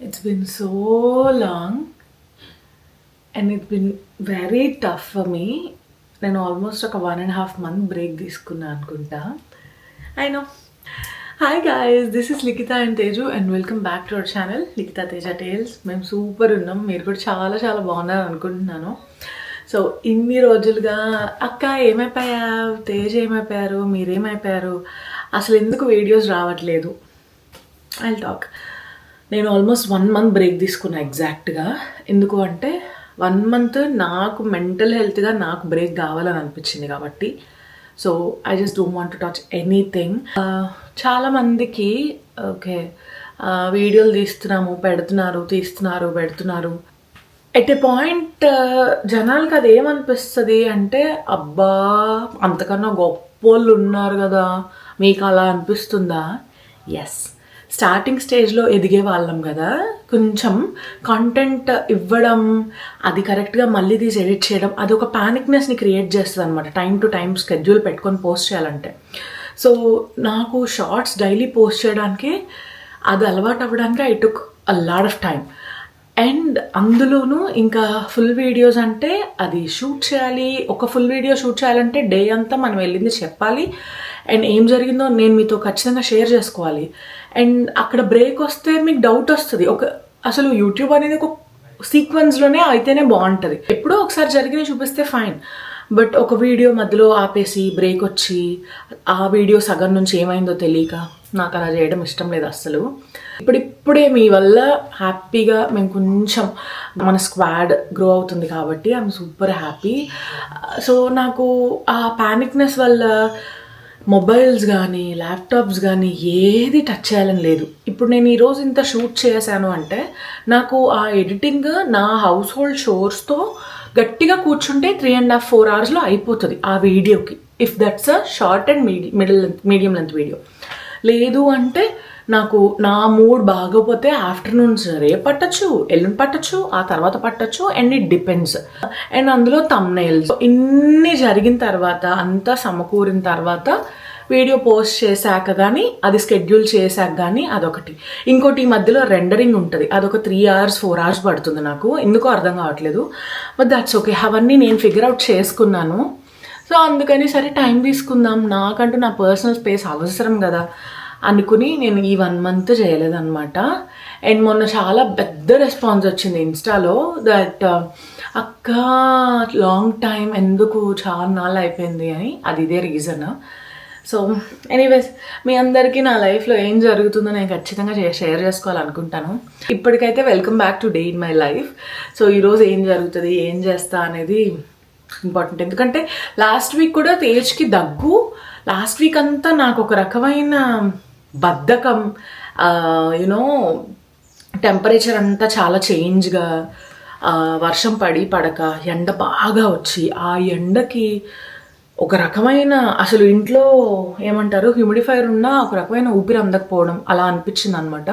It's been so long and it's been very tough for me. నేను almost ఒక 1.5 month break తీసుకున్నా అనుకుంటా. I know. Hi guys, this is Likita and Teju and welcome back to our channel Likita Teja Tales. మేము super ఉన్నాం, మీరు కూడా చాలా చాలా బాగున్నారు అనుకుంటున్నాను. సో ఇన్ని రోజులుగా అక్క ఏమైపోయావు, తేజ ఏమైపోయారు, మీరేమైపోయారు, అసలు ఎందుకు వీడియోస్ రావట్లేదు, ఐల్ టాక్. నేను ఆల్మోస్ట్ 1 month బ్రేక్ తీసుకున్నా ఎగ్జాక్ట్గా. ఎందుకు అంటే 1 month నాకు మెంటల్ హెల్త్గా నాకు బ్రేక్ కావాలని అనిపించింది కాబట్టి. So I just don't want to touch anything. చాలామందికి ఓకే వీడియోలు తీస్తున్నారు పెడుతున్నారు. ఎట్ ఏ పాయింట్ జనాలకి అది ఏమనిపిస్తుంది అంటే, అబ్బా అంతకన్నా గొప్పోళ్ళు ఉన్నారు కదా, మీకు అలా అనిపిస్తుందా? ఎస్, స్టార్టింగ్ స్టేజ్లో ఎదిగే వాళ్ళం కదా, కొంచెం కంటెంట్ ఇవ్వడం, అది కరెక్ట్గా మళ్ళీ తీసి ఎడిట్ చేయడం, అది ఒక ప్యానిక్నెస్ని క్రియేట్ చేస్తుంది అనమాట. టైం టు టైం స్కెడ్యూల్ పెట్టుకొని పోస్ట్ చేయాలంటే. సో నాకు షార్ట్స్ డైలీ పోస్ట్ చేయడానికి అది అలవాటు అవ్వడానికి I took a lot of time. And అందులోనూ ఇంకా ఫుల్ వీడియోస్ అంటే అది షూట్ చేయాలి. ఒక ఫుల్ వీడియో షూట్ చేయాలంటే డే అంతా మనం వెళ్ళింది చెప్పాలి అండ్ ఏం జరిగిందో నేను మీతో ఖచ్చితంగా షేర్ చేసుకోవాలి. అండ్ అక్కడ బ్రేక్ వస్తే మీకు డౌట్ వస్తుంది, అసలు యూట్యూబ్ అనేది ఒక సీక్వెన్స్లోనే అయితేనే బాగుంటుంది. ఎప్పుడో ఒకసారి జరిగినవి చూపిస్తే ఫైన్, బట్ ఒక వీడియో మధ్యలో ఆపేసి బ్రేక్ వచ్చి ఆ వీడియో సగం నుంచి ఏమైందో తెలియక నాకు అలా చేయడం ఇష్టం లేదు అస్సలు. ఇప్పుడిప్పుడే మీ వల్ల హ్యాపీగా మేము కొంచెం మన స్క్వాడ్ గ్రో అవుతుంది కాబట్టి ఐఎమ్ సూపర్ హ్యాపీ. సో నాకు ఆ ప్యానిక్నెస్ వల్ల మొబైల్స్ కానీ ల్యాప్టాప్స్ కానీ ఏది టచ్ చేయాలని లేదు. ఇప్పుడు నేను ఈరోజు ఇంత షూట్ చేశాను అంటే నాకు ఆ ఎడిటింగ్ నా హౌస్ హోల్డ్ షోర్స్తో గట్టిగా కూర్చుంటే 3.5-4 hours అయిపోతుంది ఆ వీడియోకి, if that's a short and medium length video. లేదు అంటే నాకు నా మూడ్ బాగోపోతే ఆఫ్టర్నూన్స్ రేపు పట్టచ్చు, ఎల్లుండి పట్టచ్చు, ఆ తర్వాత పట్టచ్చు, అండ్ ఇట్ డిపెండ్స్. అండ్ అందులో థంబ్నెయిల్స్ ఇన్ని జరిగిన తర్వాత, అంతా సమకూరిన తర్వాత వీడియో పోస్ట్ చేశాక కానీ, అది స్కెడ్యూల్ చేశాక కానీ అదొకటి. ఇంకోటి ఈ మధ్యలో రెండరింగ్ ఉంటుంది, అదొక 3-4 hours పడుతుంది. నాకు ఎందుకో అర్థం కావట్లేదు, బట్ దట్స్ ఓకే. అవన్నీ నేను ఫిగర్ అవుట్ చేసుకున్నాను. సో అందుకని సరే టైం తీసుకుందాం, నాకంటూ నా పర్సనల్ స్పేస్ అవసరం కదా అనుకుని నేను ఈ 1 month చేయలేదన్నమాట. అండ్ మొన్న చాలా పెద్ద రెస్పాన్స్ వచ్చింది ఇన్స్టాలో, దట్ అక్క లాంగ్ టైం ఎందుకు చాలా నాళ్ళు అయిపోయింది అని. అది ఇదే రీజన్. సో ఎనీవేస్, మీ అందరికీ నా లైఫ్లో ఏం జరుగుతుందో నేను ఖచ్చితంగా షేర్ చేసుకోవాలనుకుంటాను. ఇప్పటికైతే welcome back to day in my life. So ఈరోజు ఏం జరుగుతుంది, ఏం చేస్తా అనేది ఇంపార్టెంట్. ఎందుకంటే లాస్ట్ వీక్ కూడా తేజ్కి దగ్గు, లాస్ట్ వీక్ అంతా నాకు ఒక రకమైన బద్ధకం, యునో టెంపరేచర్ అంతా చాలా చేంజ్గా, వర్షం పడక ఎండ బాగా వచ్చి, ఆ ఎండకి ఒక రకమైన అసలు ఇంట్లో ఏమంటారు హ్యూమిడిఫైర్ ఉన్నా ఒక రకమైన ఊపిరి అందకపోవడం అలా అనిపించింది అనమాట.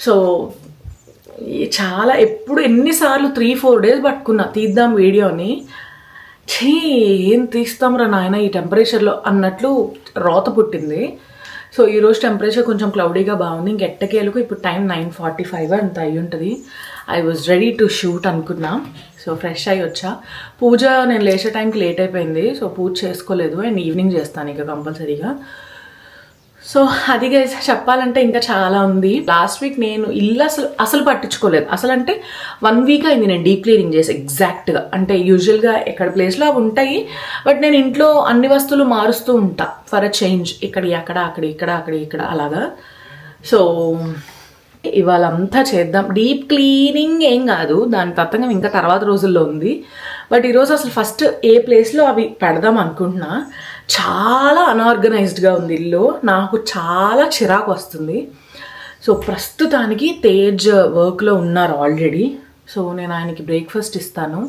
సో చాలా ఎన్నిసార్లు 3-4 days పట్టుకున్నా తీద్దాం వీడియోని. ఏం తీస్తాంరా నాయన ఈ టెంపరేచర్లో అన్నట్లు రోత పుట్టింది. సో ఈరోజు టెంపరేచర్ కొంచెం క్లౌడీగా బాగుంది. ఇంకెట్టకేలకు ఇప్పుడు టైం 9:45 అంత అయ్యి ఉంటుంది. I was ready to shoot అనుకున్నా. సో ఫ్రెష్ అయ్యి వచ్చా. పూజ నేను లేచే టైంకి లేట్ అయిపోయింది, సో పూజ చేసుకోలేదు. అండ్ ఈవినింగ్ చేస్తాను ఇక కంపల్సరీగా. సో అది గైస్, చెప్పాలంటే ఇంకా చాలా ఉంది. లాస్ట్ వీక్ నేను ఇల్లు అసలు పట్టించుకోలేదు. అసలు అంటే 1 week అయింది నేను డీప్ క్లీనింగ్ చేసి ఎగ్జాక్ట్గా. అంటే యూజువల్గా ఎక్కడ ప్లేస్లో అవి ఉంటాయి, బట్ నేను ఇంట్లో అన్ని వస్తువులు మారుస్తూ ఉంటా ఫర్ అ చేంజ్. ఇక్కడ అలాగా. సో ఇవాళ అంతా చేద్దాం. డీప్ క్లీనింగ్ ఏం కాదు, దాని తత్వంగా ఇంకా తర్వాత రోజుల్లో ఉంది. బట్ ఈరోజు అసలు ఫస్ట్ ఏ ప్లేస్లో అవి పెడదాం అనుకుంటున్నా. చాలా అన్ఆర్గనైజ్డ్గా ఉంది ఇల్లు, నాకు చాలా చిరాకు వస్తుంది. సో ప్రస్తుతానికి తేజ్ వర్క్లో ఉన్నారు ఆల్రెడీ. సో నేను ఆయనకి బ్రేక్ఫాస్ట్ ఇస్తాను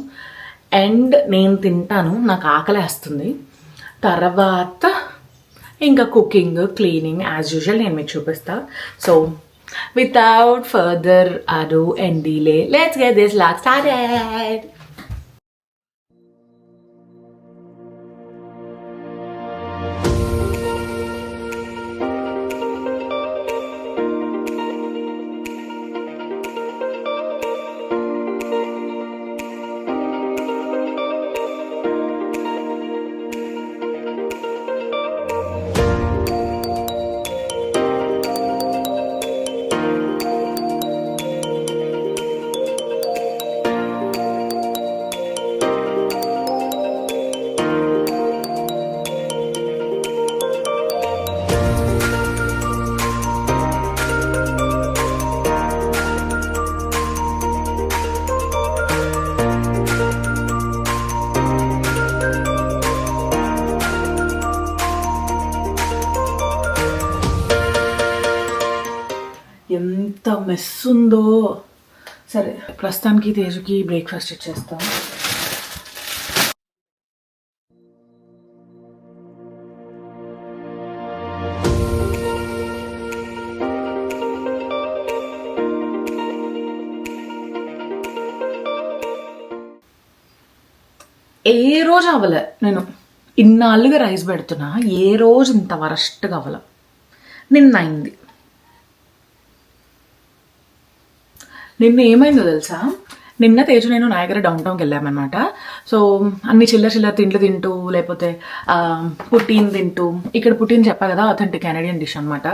అండ్ నేను తింటాను, నాకు ఆకలేస్తుంది. తర్వాత ఇంకా కుకింగ్, క్లీనింగ్ యాజ్ యూజువల్ నేను మీకు చూపిస్తా. So without further ado and delay, let's get this vlog started. ఎంత మెస్ ఉందో. సరే, ప్రస్తుతానికి తేజుకి బ్రేక్ఫాస్ట్ ఇచ్చేస్తాం. ఏ రోజు అవ్వలే, నేను ఇన్నాళ్ళుగా రైస్ పెడుతున్నా, ఏ రోజు ఇంత వరస్ట్గా అవ్వలే. నిన్న అయింది. నిన్న ఏమైందో తెలుసా, నిన్న తేజు నేను నాయగర డౌన్ టౌన్కి వెళ్ళామన్నమాట. సో అన్ని చిల్లర తిండ్లు తింటూ, లేకపోతే పుట్టీన్ తింటూ, ఇక్కడ పుట్టీన్ చెప్పా కదా, అథెంటిక్ కెనడియన్ డిష్ అనమాట.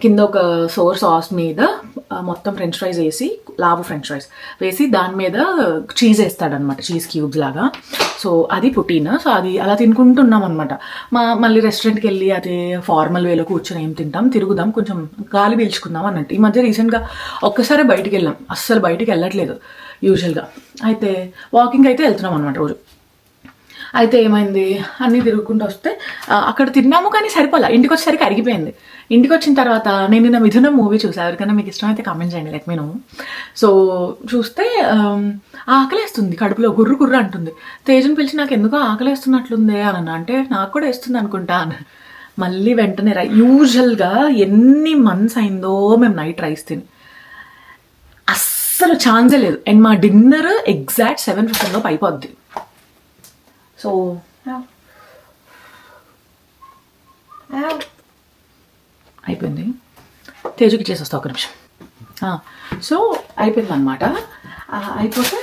కింద ఒక సోర్ సాస్ మీద మొత్తం ఫ్రెంచ్ ఫ్రైస్ వేసి, లావు ఫ్రెంచ్ ఫ్రైస్ వేసి దాని మీద చీజ్ వేస్తాడనమాట, చీజ్ క్యూబ్స్ లాగా. సో అది పుటీన్. సో అది అలా తినుకుంటున్నాం అనమాట. మళ్ళీ రెస్టారెంట్కి వెళ్ళి అదే ఫార్మల్ వేలో కూర్చొని ఏం తింటాం, తిరుగుదాం, కొంచెం గాలి పీల్చుకుందాం అన్నట్టు. ఈ మధ్య రీసెంట్గా ఒక్కసారి బయటికి వెళ్ళాం, అస్సలు బయటికి వెళ్ళట్లేదు యూజువల్గా. అయితే వాకింగ్ అయితే వెళ్తున్నాం అనమాట రోజు. అయితే ఏమైంది, అన్నీ తిరుగుకుంటూ వస్తే అక్కడ తిన్నాము, కానీ సరిపోలే. ఇంటికి వచ్చేసరికి అరిగిపోయింది. ఇంటికి వచ్చిన తర్వాత నేను నిన్న మిథునం మూవీ చూసాను. ఎవరికైనా మీకు ఇష్టమైతే కామెంట్ చేయండి, లెట్ మీ నో. సో చూస్తే ఆకలేస్తుంది, కడుపులో గుర్రు గుర్రు అంటుంది. తేజుని పిలిచి నాకు ఎందుకో ఆకలేస్తున్నట్లుంది అని అంటే, నాకు కూడా వేస్తుంది అనుకుంటా అని. మళ్ళీ వెంటనే యూజువల్గా ఎన్ని మంత్స్ అయిందో మేము నైట్ రైస్ తిని, అస్సలు ఛాన్సే లేదు. అండ్ మా డిన్నర్ ఎగ్జాక్ట్ 7:15 అయిపోద్ది. సో అయిపోయింది. తేజుకి ఇచ్చేసి వస్తా ఒక నిమిషం. సో అయిపోయింది అనమాట. అయిపోతే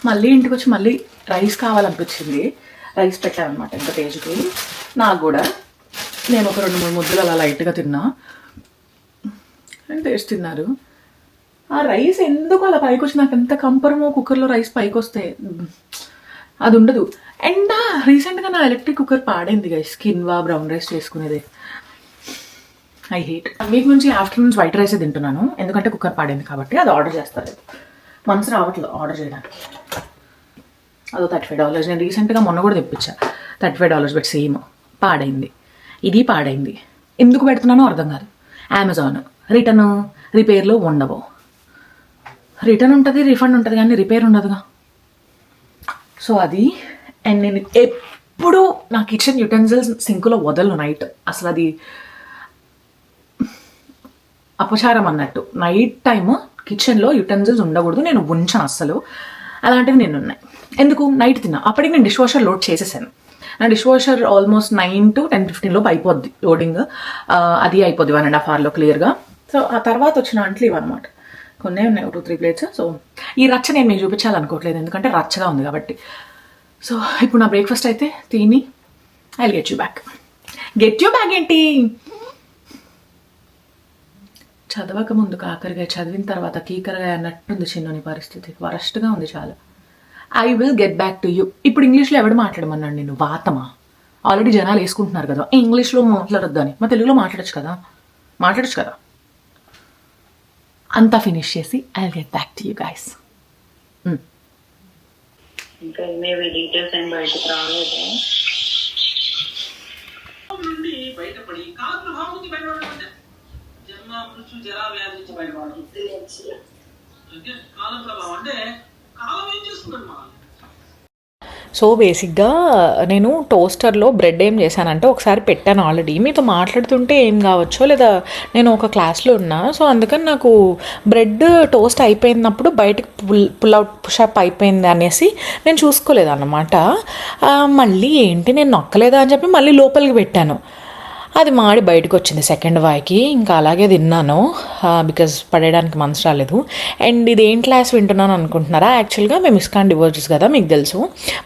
మళ్ళీ ఇంటికి వచ్చి మళ్ళీ రైస్ కావాలనిపించింది. రైస్ పెట్టానమాట ఇంకా తేజుకి, నాకు కూడా. నేను ఒక 2-3 ముద్దలు అలా లైట్గా తిన్నా, అండ్ టేస్ట్ తిన్నారు. ఆ రైస్ ఎందుకు అలా పైకి వచ్చి, నాకు ఎంత కంపరమో కుక్కర్లో రైస్ పైకి వస్తే అది ఉండదు. అండ్ రీసెంట్గా నా ఎలక్ట్రిక్ కుక్కర్ పాడైంది గైస్, కిన్వా బ్రౌన్ రైస్ చేసుకునేది. I hate. వీక్ నుంచి ఆఫ్టర్నూన్స్ వైట్ రైసే తింటున్నాను, ఎందుకంటే కుక్కర్ పాడైంది కాబట్టి. అది ఆర్డర్ చేస్తారు, మనసు రావట్లేదు ఆర్డర్ చేయడానికి. అదో $35. నేను రీసెంట్గా మొన్న కూడా తెప్పించా, $35 పెట్టి సేమ్. పాడైంది, ఇది పాడైంది. ఎందుకు పెడుతున్నానో అర్థం కాదు. అమెజాన్ రిటర్న్ రిపేర్లో ఉండవు. రిటర్న్ ఉంటుంది, రిఫండ్ ఉంటుంది, కానీ రిపేర్ ఉండదుగా. సో అది. అండ్ నేను ఎప్పుడు నా కిచెన్ యుటెన్సిల్స్ సింకులో వదలను నైట్. అసలు అది అపచారం అన్నట్టు. నైట్ టైమ్ కిచెన్లో యుటెన్సిల్స్ ఉండకూడదు, నేను ఉంచాను అస్సలు. అలాంటివి నేను ఉన్నాయి. ఎందుకు, నైట్ తిన్నా. అప్పటికి నేను డిష్ వాషర్ లోడ్ చేసేసాను. నా డిష్ వాషర్ ఆల్మోస్ట్ 9 to 10-15 లోపు అయిపోద్ది లోడింగ్. అది అయిపోద్ది 1.5 hourలో క్లియర్గా. సో ఆ తర్వాత వచ్చిన అంట్లు ఇవన్నమాట. కొన్ని ఉన్నాయి, 2-3 ప్లేట్స్. సో ఈ రచ్చ నేను మీకు చూపించాలనుకోవట్లేదు, ఎందుకంటే రచ్చగా ఉంది కాబట్టి. సో ఇప్పుడు నా బ్రేక్ఫాస్ట్ అయితే తిని I get you back. Get you back ఏంటి, చదవక ముందు కాకరగా, చదివిన తర్వాత కీకరగా అన్నట్టుంది చిన్నని పరిస్థితి. వరస్ట్గా ఉంది చాలా. I will get back to you. ఇప్పుడు ఇంగ్లీష్లో ఎవడు మాట్లాడమన్నాడు నేను, వాతమా? ఆల్రెడీ జనాలు వేసుకుంటున్నారు కదా ఇంగ్లీష్లో మాట్లాడొద్దు అని. మా తెలుగులో మాట్లాడచ్చు కదా. అంతా ఫినిష్ చేసి I will get back to you guys. ఇంకా ఏమేవి డీటెయిల్స్ ఏం బయటకు రాలేదు. నుండి బయటపడి కాల ప్రభావం నుంచి బయటపడాలంటే జన్మ మృత్యు జరా వ్యాధి నుంచి బయటపడడం. కాల ప్రభావం అంటే కాలం ఏం చేస్తుందండి మనం. సో బేసిక్గా నేను టోస్టర్లో బ్రెడ్ ఏం చేశానంటే, ఒకసారి పెట్టాను ఆల్రెడీ, మీతో మాట్లాడుతుంటే ఏం కావచ్చో, లేదా నేను ఒక క్లాస్లో ఉన్నా. సో అందుకని నాకు బ్రెడ్ టోస్ట్ అయిపోయినప్పుడు బయటకు పుల్అవుట్ పుషప్ అయిపోయింది అనేసి నేను చూసుకోలేదు అన్నమాట. మళ్ళీ ఏంటి నేను నొక్కలేదా అని చెప్పి మళ్ళీ లోపలికి పెట్టాను. అది మాడి బయటకు వచ్చింది సెకండ్ వాయికి. ఇంకా అలాగే తిన్నాను, బికాజ్ పడేయడానికి మనసు రాలేదు. అండ్ ఇది ఏం క్లాస్ వింటున్నాను అనుకుంటున్నారా? యాక్చువల్గా మేము ఇస్కాన్ డివోర్సెస్ కదా, మీకు తెలుసు.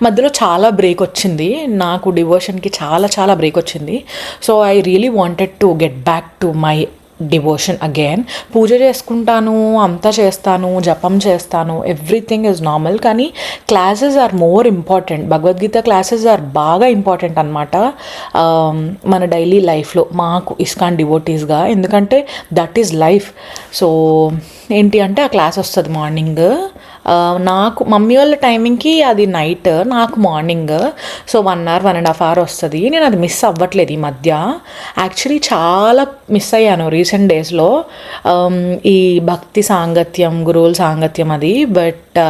మధ్యలో చాలా బ్రేక్ వచ్చింది నాకు, డివోషన్కి చాలా బ్రేక్ వచ్చింది. So I really wanted to get back to my devotion again. పూజ చేసుకుంటాను, అంతా చేస్తాను, జపం చేస్తాను, ఎవ్రీథింగ్ ఈజ్ నార్మల్. కానీ classes are more important. Bhagavad Gita classes are బాగా ఇంపార్టెంట్ అనమాట మన డైలీ లైఫ్లో, మాకు ఇస్కాన్ డివోటీస్గా. ఎందుకంటే దట్ ఈజ్ లైఫ్. సో ఏంటి అంటే, ఆ క్లాస్ వస్తుంది మార్నింగ్ నాకు మమ్మీ వాళ్ళ టైమింగ్కి అది నైట్, నాకు మార్నింగ్. సో 1 hour 1.5 hour వస్తుంది. నేను అది మిస్ అవ్వట్లేదు ఈ మధ్య. యాక్చువల్లీ చాలా మిస్ అయ్యాను రీసెంట్ డేస్లో ఈ భక్తి సాంగత్యం, గురువుల సాంగత్యం అది. బట్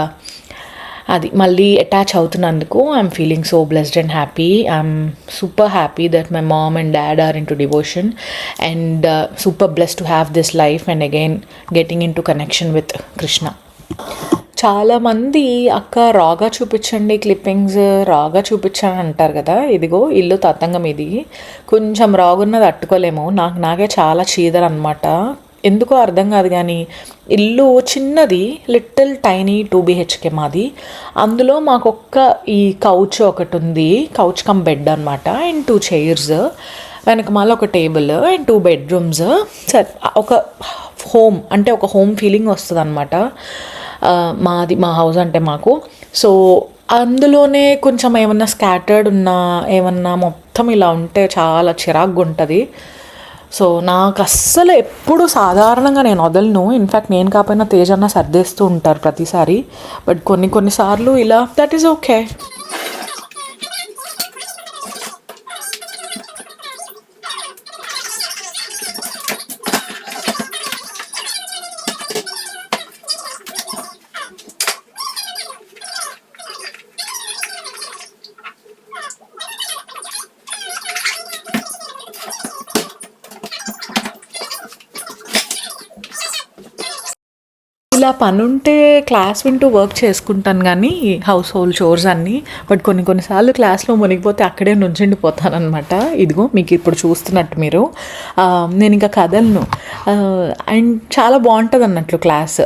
అది మళ్ళీ అటాచ్ అవుతున్నందుకు I'm feeling so blessed and happy. I'm super happy that my mom and dad are into devotion and super blessed to have this life and again getting into connection with Krishna. చాలామంది అక్క రాగా చూపించండి clippings, రాగా చూపించండి అంటారు కదా. ఇదిగో ఇల్లు తతంగం, ఇది కొంచెం రాగున్నది తట్టుకోలేము. నాకే చాలా చీదర అనమాట, ఎందుకో అర్థం కాదు. కానీ ఇల్లు చిన్నది, లిటిల్ టైనీ 2 BHK మాది. అందులో మాకొక్క ఈ కౌచ్ ఒకటి ఉంది, కౌచ్ కమ్ బెడ్ అనమాట, అండ్ 2 chairs, వెనక మళ్ళీ ఒక టేబుల్ అండ్ 2 bedrooms. సరే, ఒక హోమ్ అంటే ఒక హోమ్ ఫీలింగ్ వస్తుంది అనమాట మాది, మా హౌస్ అంటే మాకు. సో అందులోనే కొంచెం ఏమన్నా స్కాటర్డ్ ఉన్నా, ఏమన్నా మొత్తం ఇలా ఉంటే చాలా చిరాగ్గా ఉంటుంది. సో నాకు అస్సలు ఎప్పుడు సాధారణంగా నేను వదలను. ఇన్ఫ్యాక్ట్ నేను కాకపోయినా తేజన్న సర్దేస్తూ ఉంటారు ప్రతిసారి. బట్ కొన్నిసార్లు ఇలా, దట్ ఈస్ ఓకే. ఇలా పనుంటే క్లాస్ వింటూ వర్క్ చేసుకుంటాను కానీ హౌస్ హోల్డ్ చోర్స్ అన్నీ. బట్ కొన్నిసార్లు క్లాస్లో మునిగిపోతే అక్కడే నుంచుండిపోతాను అనమాట. ఇదిగో మీకు ఇప్పుడు చూస్తున్నట్టు మీరు, నేను ఇంకా కదలను. అండ్ చాలా బాగుంటుంది అన్నట్లు క్లాస్.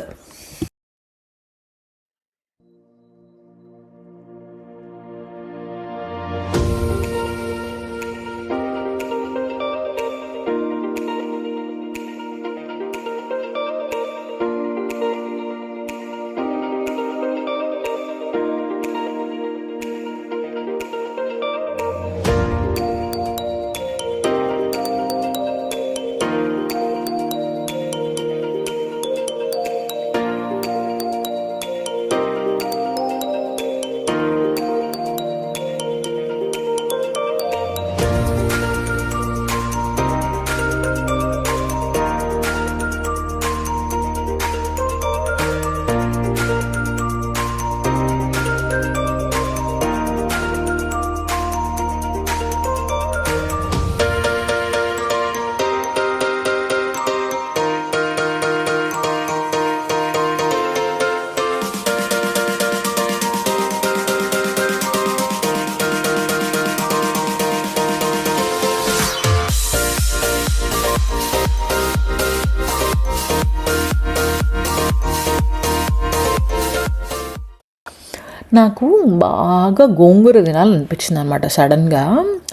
నాకు బాగా గోంగూర తినాలనిపించింది అనమాట సడన్గా.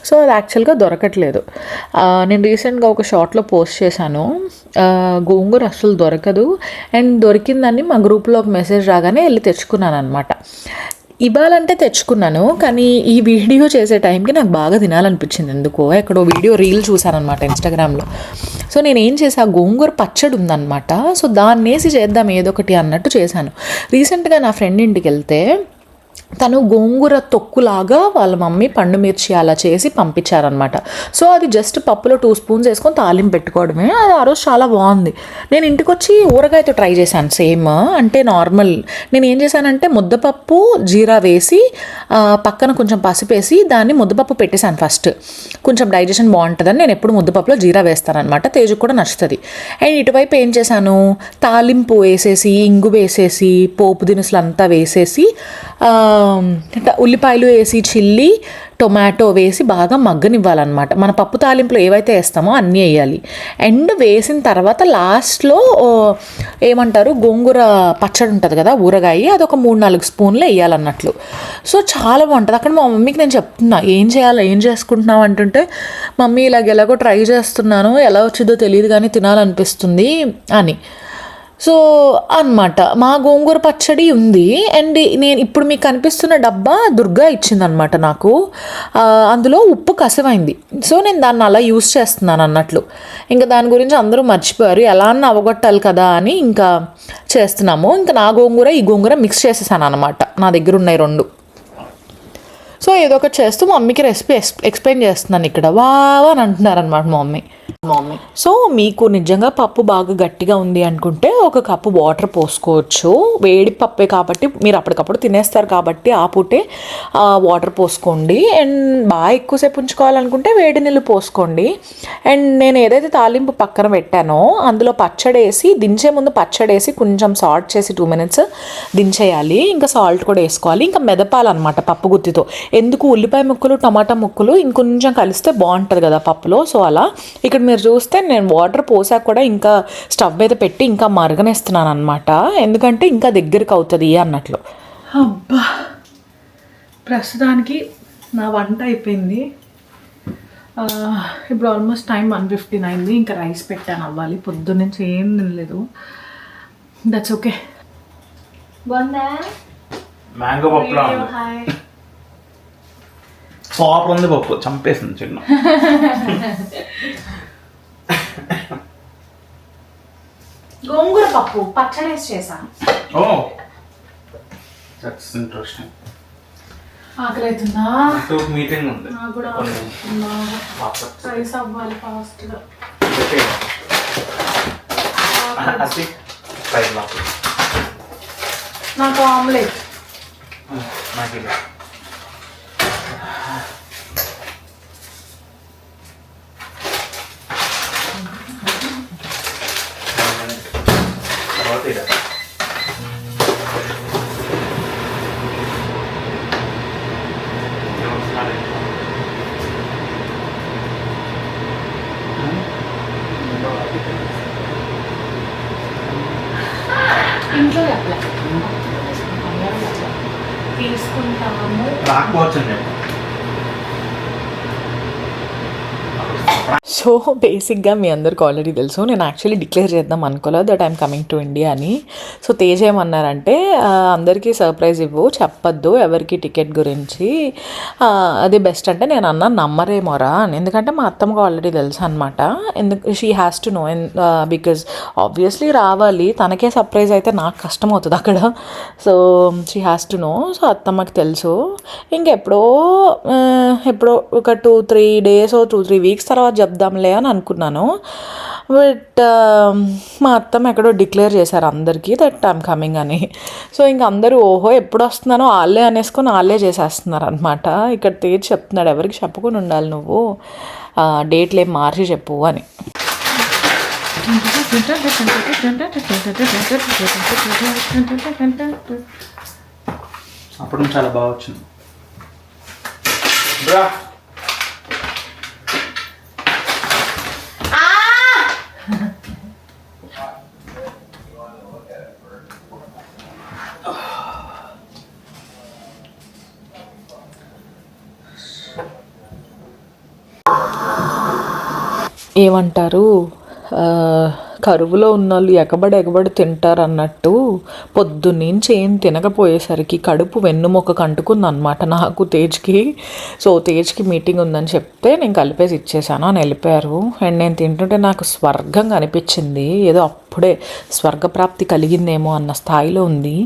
సో అది యాక్చువల్గా దొరకట్లేదు. నేను రీసెంట్గా ఒక షార్ట్లో పోస్ట్ చేశాను, గోంగూర అస్సలు దొరకదు. అండ్ దొరికిందని మా గ్రూప్లో ఒక మెసేజ్ రాగానే వెళ్ళి తెచ్చుకున్నాను అనమాట. ఇవ్వాలంటే తెచ్చుకున్నాను, కానీ ఈ వీడియో చేసే టైంకి నాకు బాగా తినాలనిపించింది ఎందుకో. ఎక్కడో వీడియో రీల్ చూసానమాట ఇన్స్టాగ్రామ్లో. సో నేను ఏం చేసా, గోంగూర పచ్చడి ఉందన్నమాట. సో దాన్ని వేసి చేద్దాం ఏదో ఒకటి అన్నట్టు చేశాను. రీసెంట్గా నా ఫ్రెండ్ ఇంటికి వెళ్తే తను గోంగూర తొక్కులాగా వాళ్ళ మమ్మీ పండు మిర్చి అలా చేసి పంపించారనమాట. సో అది జస్ట్ పప్పులో 2 spoons వేసుకొని తాలింపు పెట్టుకోవడమే. అది ఆ రోజు చాలా బాగుంది. నేను ఇంటికి వచ్చి ఊరగాయతో ట్రై చేశాను సేమ్, అంటే నార్మల్. నేను ఏం చేశానంటే ముద్దపప్పు జీరా వేసి పక్కన కొంచెం పసుపు వేసి దాన్ని ముద్దపప్పు పెట్టేశాను ఫస్ట్. కొంచెం డైజెషన్ బాగుంటుందని నేను ఎప్పుడు ముద్దపప్పులో జీరా వేస్తానమాట, తేజుకు కూడా నచ్చుతుంది. అండ్ ఇటువైపు ఏం చేశాను, తాలింపు వేసేసి ఇంగు వేసేసి పోపు దినుసులు అంతా వేసేసి ఉల్లిపాయలు వేసి చిల్లి టొమాటో వేసి బాగా మగ్గనివ్వాలన్నమాట. మన పప్పు తాలింపులో ఏవైతే వేస్తామో అన్నీ వేయాలి. అండ్ వేసిన తర్వాత లాస్ట్లో ఏమంటారు, గోంగూర పచ్చడి ఉంటుంది కదా ఊరగాయ, అది ఒక 3-4 స్పూన్లు వేయాలన్నట్లు. సో చాలా బాగుంటుంది. అక్కడ మా మమ్మీకి నేను చెప్తున్నా ఏం చేయాలి, ఏం చేసుకుంటున్నావు అంటుంటే, మమ్మీ ఇలాగ ఎలాగో ట్రై చేస్తున్నాను, ఎలా వచ్చిందో తెలియదు కానీ తినాలనిపిస్తుంది అని. సో అన్నమాట మా గోంగూర పచ్చడి ఉంది. అండ్ నేను ఇప్పుడు మీకు కనిపిస్తున్న డబ్బా దుర్గా ఇచ్చిందనమాట నాకు. అందులో ఉప్పు కసమైంది. సో నేను దాన్ని అలా యూస్ చేస్తున్నాను అన్నట్లు. ఇంకా దాని గురించి అందరూ మర్చిపోయారు, ఎలా అన్న అవగొట్టాలి కదా అని ఇంకా చేస్తున్నాము. ఇంకా నా గోంగూర ఈ గోంగూర మిక్స్ చేసేసాను అనమాట. నా దగ్గర ఉన్నాయి 2. సో ఏదో ఒకటి చేస్తూ మమ్మీకి రెసిపీ ఎక్స్ప్లెయిన్ చేస్తున్నాను ఇక్కడ. వావ్ అని అంటున్నారనమాట మమ్మీ. సో మీకు నిజంగా పప్పు బాగా గట్టిగా ఉంది అనుకుంటే 1 కప్పు వాటర్ పోసుకోవచ్చు. వేడి పప్పే కాబట్టి మీరు అప్పటికప్పుడు తినేస్తారు కాబట్టి ఆ పూటే వాటర్ పోసుకోండి. అండ్ బాగా ఎక్కువసేపు ఉంచుకోవాలనుకుంటే వేడి నీళ్ళు పోసుకోండి. అండ్ నేను ఏదైతే తాలింపు పక్కన పెట్టానో అందులో పచ్చడేసి, దించే ముందు పచ్చడేసి కొంచెం సాల్ట్ చేసి 2 minutes దించేయాలి. ఇంకా సాల్ట్ కూడా వేసుకోవాలి. ఇంకా మెదపాలన్నమాట పప్పు గుత్తితో. ఎందుకు, ఉల్లిపాయ ముక్కలు టమాటా ముక్కలు ఇంకొంచెం కలిస్తే బాగుంటుంది కదా పప్పులో. సో అలా ఇక్కడ మీరు చూస్తే నేను వాటర్ పోసాక కూడా ఇంకా స్టవ్ మీద పెట్టి ఇంకా మరగనేస్తున్నాను అనమాట. ఎందుకంటే ఇంకా దగ్గరికి అవుతుంది అన్నట్లు. అబ్బా, ప్రస్తుతానికి నా వంట అయిపోయింది. ఇప్పుడు ఆల్మోస్ట్ టైం 1:15 అయింది. ఇంకా రైస్ పెట్టాను, అవ్వాలి. పొద్దున్నుంచి ఏం తినలేదు. That's okay. బాగుందా మ్యాంగో పప్పు? హాయ్. సూపర్ ఉంది పప్పు, చంపేసింది చిన్న. గోంగూర పప్పు పచ్చడేసి చేశాను. Oh that's interesting. ఆకలి అవుతుందా? మీటింగ్ ఉంది. నాకు కూడా రైస్ అవ్వాలి ఫాస్ట్గా. నాకు ఆమ్లెట్. ఇంట్లో తీసుకుంటాము. రాకపోవచ్చండి. సో బేసిక్గా మీ అందరికి ఆల్రెడీ తెలుసు, నేను యాక్చువల్లీ డిక్లేర్ చేద్దాం అనుకోలేదు that I'm coming to India అని. సో తేజ్ ఏమన్నారంటే, అందరికీ సర్ప్రైజ్ ఇవ్వు, చెప్పొద్దు ఎవరికి టికెట్ గురించి, అది బెస్ట్ అంటే నేను అన్నాను నమ్మరేమోరా అని. ఎందుకంటే మా అత్తమ్మకు ఆల్రెడీ తెలుసు అనమాట. ఎందుకు she has to know, because obviously రావాలి, తనకే సర్ప్రైజ్ అయితే నాకు కష్టం అవుతుంది అక్కడ. So she has to know. So అత్తమ్మకి తెలుసు. ఇంకెప్పుడో ఒక 2-3 days 2-3 weeks తర్వాత చెప్దాంలే అని అనుకున్నాను. బట్ మా అత్తమ్మ ఎక్కడో డిక్లేర్ చేశారు అందరికీ దట్ ఐమ్ కమింగ్ అని. సో ఇంక అందరూ ఓహో ఎప్పుడు వస్తున్నానో వాళ్ళే అనేసుకొని వాళ్ళే చేసేస్తున్నారు అనమాట. ఇక్కడ తేజ్ చెప్తున్నాడు, ఎవరికి చెప్పకుండా ఉండాలి నువ్వు, డేట్లు ఏం మార్చి చెప్పు అని. అప్పుడు చాలా బాగా వచ్చింది. ఏమంటారు, కరువులో ఉన్నోళ్ళు ఎగబడి తింటారు అన్నట్టు పొద్దున్నుంచి ఏం తినకపోయేసరికి కడుపు వెన్నుమొక్క కంటుకుంది అనమాట నాకు, తేజ్కి. సో తేజ్కి మీటింగ్ ఉందని చెప్తే నేను కలిపేసి ఇచ్చేసాను అని వెళ్ళిపోయారు. అండ్ నేను తింటుంటే నాకు స్వర్గంగా అనిపించింది, ఏదో అప్పుడే స్వర్గప్రాప్తి కలిగిందేమో అన్న స్థాయిలో ఉంది.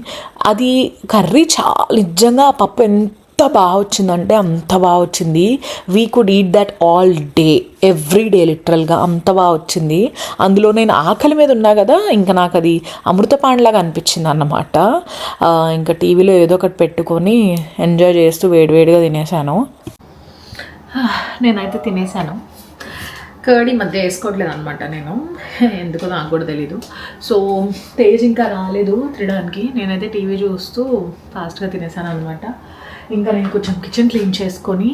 అది కర్రీ చాలా నిజంగా, ఆ పప్పు ఎంత బాగా వచ్చిందంటే అంత బాగా వచ్చింది. We could eat that all day, every day, లిటరల్గా అంత బాగా వచ్చింది. అందులో నేను ఆకలి మీద ఉన్నా కదా, ఇంకా నాకు అది అమృతపాండ్లాగా అనిపించింది అన్నమాట. ఇంకా టీవీలో ఏదో ఒకటి పెట్టుకొని ఎంజాయ్ చేస్తూ వేడివేడిగా తినేసాను. నేనైతే తినేసాను. కర్డ్ ఈ మధ్య వేసుకోవట్లేదు అనమాట నేను, ఎందుకో నాకు కూడా తెలీదు. సో తేజ్ ఇంకా రాలేదు తినడానికి. నేనైతే టీవీ చూస్తూ ఫాస్ట్గా తినేసాను అనమాట. ఇంకా నేను కొంచెం కిచెన్ క్లీన్ చేసుకొని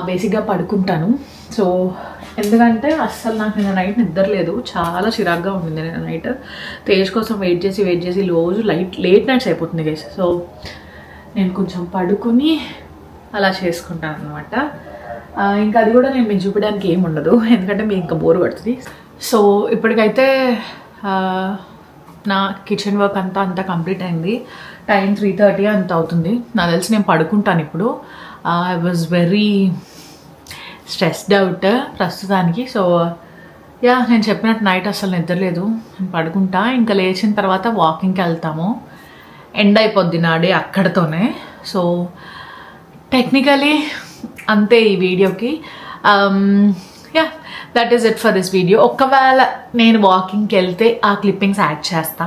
బేసిక్గా పడుకుంటాను. సో ఎందుకంటే అస్సలు నాకు నిన్న నైట్ నిద్ర లేదు, చాలా చిరాగ్గా ఉండింది నిన్న నైట్. తేజ్ కోసం వెయిట్ చేసి రోజు లేట్ నైట్స్ అయిపోతుంది గైస్. సో నేను కొంచెం పడుకొని అలా చేసుకుంటాను అనమాట. ఇంకా అది కూడా నేను మీకు చూపించడానికి ఏమి ఉండదు, ఎందుకంటే మీకు ఇంకా బోర్ పడుతుంది. సో ఇప్పటికైతే నా కిచెన్ వర్క్ అంతా కంప్లీట్ అయింది. టైం 3:30 అంత అవుతుంది. నాకు తెలిసి నేను పడుకుంటాను ఇప్పుడు. I was very stressed out ప్రస్తుతానికి. సో యా, నేను చెప్పినట్టు నైట్ అసలు నిద్రలేదు. నేను పడుకుంటా, ఇంకా లేచిన తర్వాత వాకింగ్కి వెళ్తాము. ఎండ్ అయిపోద్ది నా డే అక్కడితోనే. సో టెక్నికలీ అంతే ఈ వీడియోకి. Yeah, that is it for this video. ఒకవేళ నేను వాకింగ్కి వెళ్తే ఆ క్లిప్పింగ్స్ యాడ్ చేస్తా.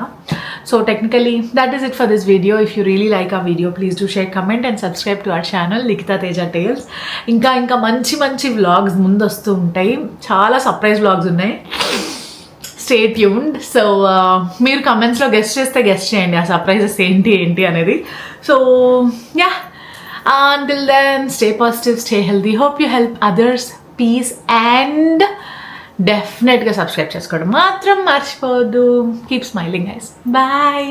So technically that is it for this video. If you really like ఆ video please do share, comment and subscribe to our channel Likhita Teja tales. ఇంకా మంచి vlogs ముందు వస్తూ ఉంటాయి. చాలా సర్ప్రైజ్ వ్లాగ్స్ ఉన్నాయి. Stay tuned. సో మీరు కమెంట్స్లో గెస్ట్ చేస్తే గెస్ట్ చేయండి ఆ సర్ప్రైజెస్ ఏంటి అనేది. So yeah, until then stay positive, stay healthy, hope you help others, peace, and definitely subscribe చేసుకోవడం మాత్రం మర్చిపోవద్దు. Keep smiling guys. Bye.